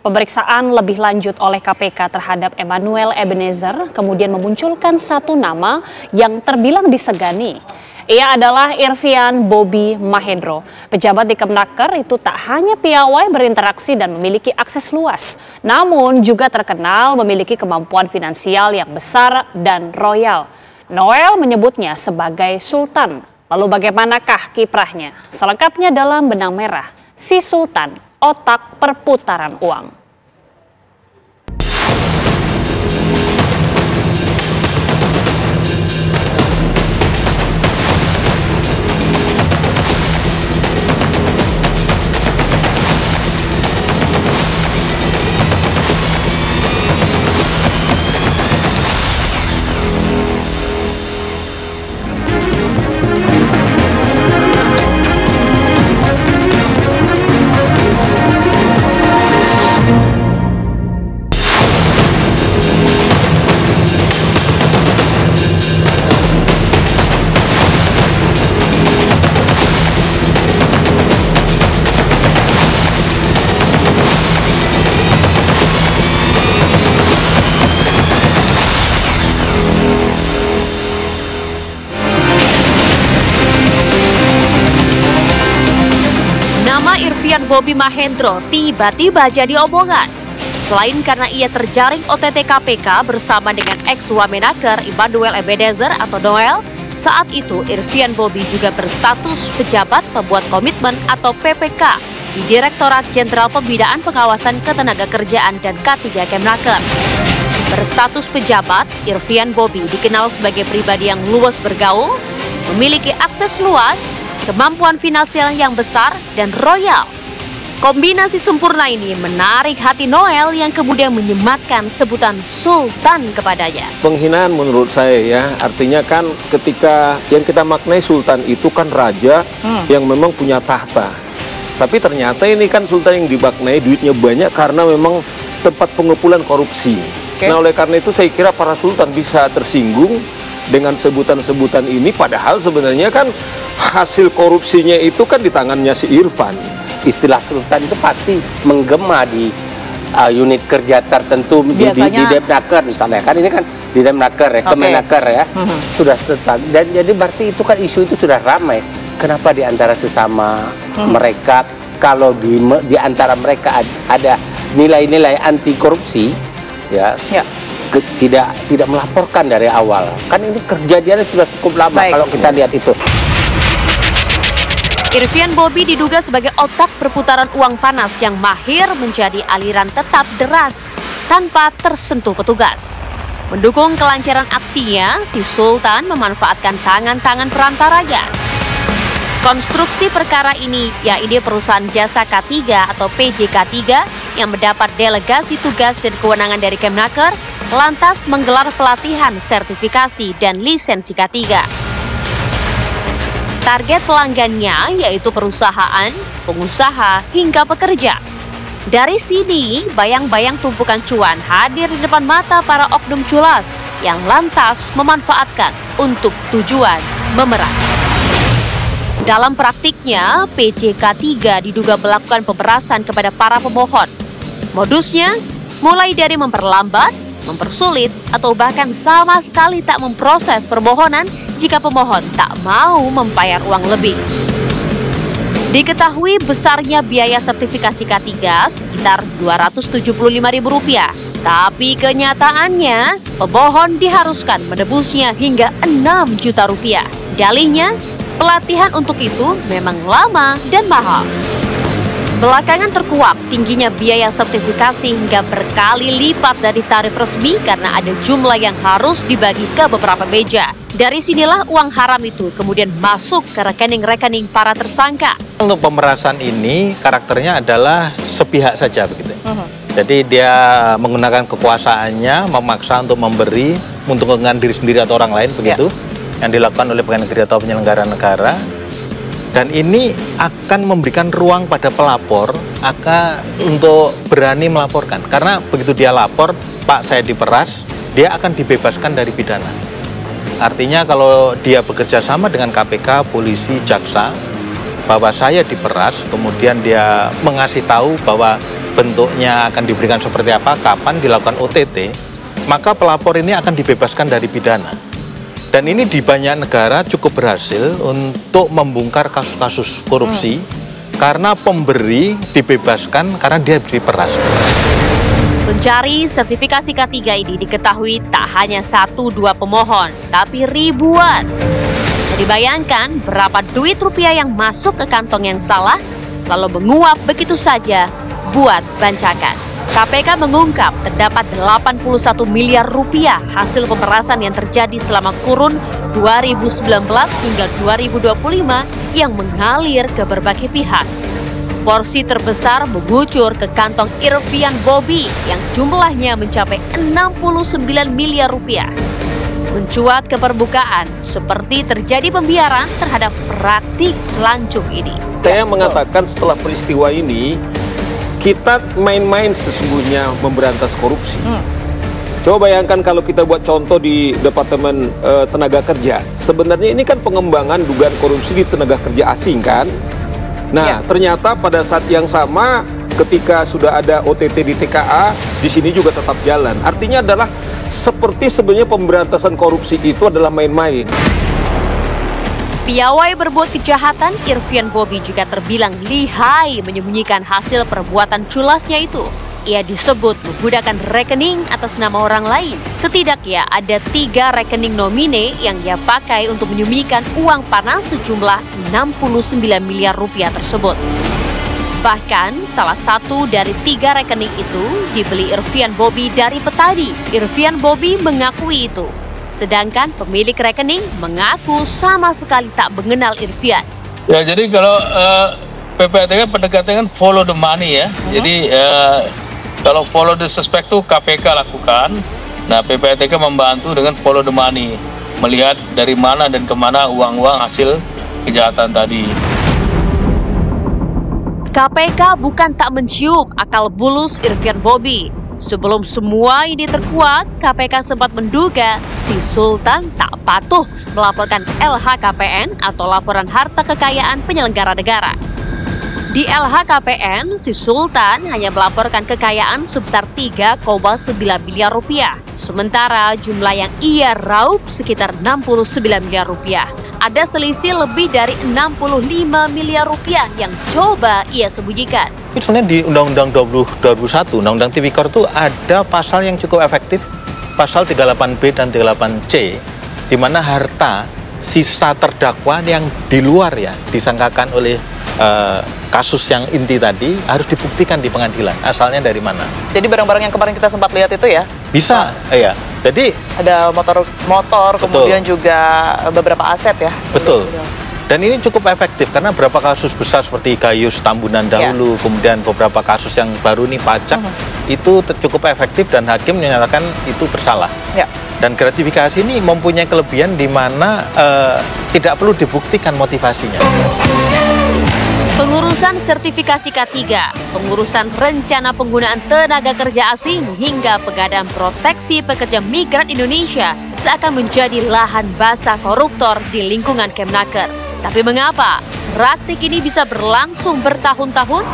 Pemeriksaan lebih lanjut oleh KPK terhadap Emmanuel Ebenezer kemudian memunculkan satu nama yang terbilang disegani. Ia adalah Irfian Bobby Mahendro. Pejabat di Kemnaker itu tak hanya piawai berinteraksi dan memiliki akses luas, namun juga terkenal memiliki kemampuan finansial yang besar dan royal. Noel menyebutnya sebagai Sultan. Lalu bagaimanakah kiprahnya? Selengkapnya dalam Benang Merah, si Sultan, otak perputaran uang. Irfian Bobby Mahendro tiba-tiba jadi omongan. Selain karena ia terjaring OTT KPK bersama dengan ex-Wamenaker Emmanuel Ebenezer atau Noel, saat itu Irfian Bobby juga berstatus pejabat pembuat komitmen atau PPK di Direktorat Jenderal Pembinaan Pengawasan Ketenagakerjaan dan K3 Kemnaker. Berstatus pejabat, Irfian Bobby dikenal sebagai pribadi yang luas bergaul, memiliki akses luas, kemampuan finansial yang besar, dan royal. Kombinasi sempurna ini menarik hati Noel yang kemudian menyematkan sebutan Sultan kepadanya. Penghinaan menurut saya ya, artinya kan ketika yang kita maknai Sultan itu kan raja yang memang punya tahta. Tapi ternyata ini kan Sultan yang dimaknai duitnya banyak karena memang tempat pengumpulan korupsi. Nah oleh karena itu saya kira para Sultan bisa tersinggung dengan sebutan-sebutan ini, padahal sebenarnya kan hasil korupsinya itu kan di tangannya si Irfan. Istilah Sultan itu pasti menggema di unit kerja tertentu di Demnaker misalnya, kan ini kan di Demnaker ya, Kemenaker ya, sudah tetap, dan jadi berarti itu kan isu itu sudah ramai. Kenapa di antara sesama mereka, kalau di antara mereka ada nilai-nilai anti korupsi ya. Tidak melaporkan dari awal. Kan ini kejadiannya sudah cukup lama. Kalau kita lihat itu. Irfian Bobby diduga sebagai otak perputaran uang panas yang mahir menjadi aliran tetap deras tanpa tersentuh petugas. Mendukung kelancaran aksinya, si Sultan memanfaatkan tangan-tangan perantaranya. Konstruksi perkara ini yaitu perusahaan jasa K3 atau PJK3 yang mendapat delegasi tugas dan kewenangan dari Kemnaker lantas menggelar pelatihan sertifikasi dan lisensi K3. Target pelanggannya yaitu perusahaan, pengusaha, hingga pekerja. Dari sini, bayang-bayang tumpukan cuan hadir di depan mata para oknum culas yang lantas memanfaatkan untuk tujuan memerah. Dalam praktiknya, PJK3 diduga melakukan pemerasan kepada para pemohon. Modusnya mulai dari memperlambat, mempersulit, atau bahkan sama sekali tak memproses permohonan jika pemohon tak mau membayar uang lebih. Diketahui besarnya biaya sertifikasi K3 sekitar Rp275.000, tapi kenyataannya pemohon diharuskan menebusnya hingga Rp6 juta. Dalihnya, pelatihan untuk itu memang lama dan mahal. Belakangan terkuak tingginya biaya sertifikasi hingga berkali lipat dari tarif resmi karena ada jumlah yang harus dibagi ke beberapa meja. Dari sinilah uang haram itu kemudian masuk ke rekening-rekening para tersangka. Untuk pemerasan ini karakternya adalah sepihak saja begitu. Jadi dia menggunakan kekuasaannya, memaksa untuk memberi, menguntungkan diri sendiri atau orang lain begitu. Yang dilakukan oleh pegawai negeri atau penyelenggara negara. Dan ini akan memberikan ruang pada pelapor untuk berani melaporkan. Karena begitu dia lapor, Pak saya diperas, dia akan dibebaskan dari pidana. Artinya kalau dia bekerja sama dengan KPK, polisi, jaksa, bahwa saya diperas, kemudian dia mengasih tahu bahwa bentuknya akan diberikan seperti apa, kapan dilakukan OTT, maka pelapor ini akan dibebaskan dari pidana. Dan ini di banyak negara cukup berhasil untuk membongkar kasus-kasus korupsi karena pemberi dibebaskan karena dia diperas. Pencari sertifikasi K3 ini diketahui tak hanya 1-2 pemohon, tapi ribuan. Dibayangkan berapa duit rupiah yang masuk ke kantong yang salah, lalu menguap begitu saja buat bancakan. KPK mengungkap terdapat 81 miliar rupiah hasil pemerasan yang terjadi selama kurun 2019 hingga 2025 yang mengalir ke berbagai pihak. Porsi terbesar mengucur ke kantong Irfian Bobby yang jumlahnya mencapai 69 miliar rupiah. Mencuat ke permukaan seperti terjadi pembiaran terhadap praktik lancung ini. Saya mengatakan setelah peristiwa ini, kita main-main sesungguhnya memberantas korupsi. Coba bayangkan kalau kita buat contoh di Departemen Tenaga Kerja. Sebenarnya ini kan pengembangan dugaan korupsi di tenaga kerja asing kan? Nah, ternyata pada saat yang sama ketika sudah ada OTT di TKA, di sini juga tetap jalan. Artinya adalah seperti sebenarnya pemberantasan korupsi itu adalah main-main. Piawai berbuat kejahatan, Irfian Bobby juga terbilang lihai menyembunyikan hasil perbuatan culasnya itu. Ia disebut menggunakan rekening atas nama orang lain. Setidaknya ada 3 rekening nomine yang ia pakai untuk menyembunyikan uang panas sejumlah 69 miliar rupiah tersebut. Bahkan salah satu dari 3 rekening itu dibeli Irfian Bobby dari petani. Irfian Bobby mengakui itu. Sedangkan pemilik rekening mengaku sama sekali tak mengenal Irfian. Ya, jadi kalau PPATK pendekatannya kan follow the money ya. Jadi kalau follow the suspect itu KPK lakukan. Nah, PPATK membantu dengan follow the money, melihat dari mana dan kemana uang-uang hasil kejahatan tadi. KPK bukan tak mencium akal bulus Irfian Bobby. Sebelum semua ini terkuak, KPK sempat menduga si Sultan tak patuh melaporkan LHKPN atau laporan harta kekayaan penyelenggara negara. Di LHKPN, si Sultan hanya melaporkan kekayaan sebesar 3,9 miliar rupiah. Sementara jumlah yang ia raup sekitar 69 miliar rupiah. Ada selisih lebih dari 65 miliar rupiah yang coba ia sembunyikan. Sebenarnya di Undang-Undang 2021, Undang-Undang Tipikor itu ada pasal yang cukup efektif, pasal 38B dan 38C, di mana harta sisa terdakwa yang di luar ya disangkakan oleh kasus yang inti tadi harus dibuktikan di pengadilan. Asalnya dari mana? Jadi barang-barang yang kemarin kita sempat lihat itu ya? Bisa, iya. Jadi ada motor, kemudian juga beberapa aset ya? Betul. Dan ini cukup efektif karena beberapa kasus besar seperti Gayus Tambunan dahulu, kemudian beberapa kasus yang baru nih pajak, itu cukup efektif dan hakim menyatakan itu bersalah. Dan gratifikasi ini mempunyai kelebihan di mana tidak perlu dibuktikan motivasinya. Pengurusan sertifikasi K3, pengurusan rencana penggunaan tenaga kerja asing, hingga pengadaan proteksi pekerja migran Indonesia seakan menjadi lahan basah koruptor di lingkungan Kemnaker. Tapi mengapa praktik ini bisa berlangsung bertahun-tahun?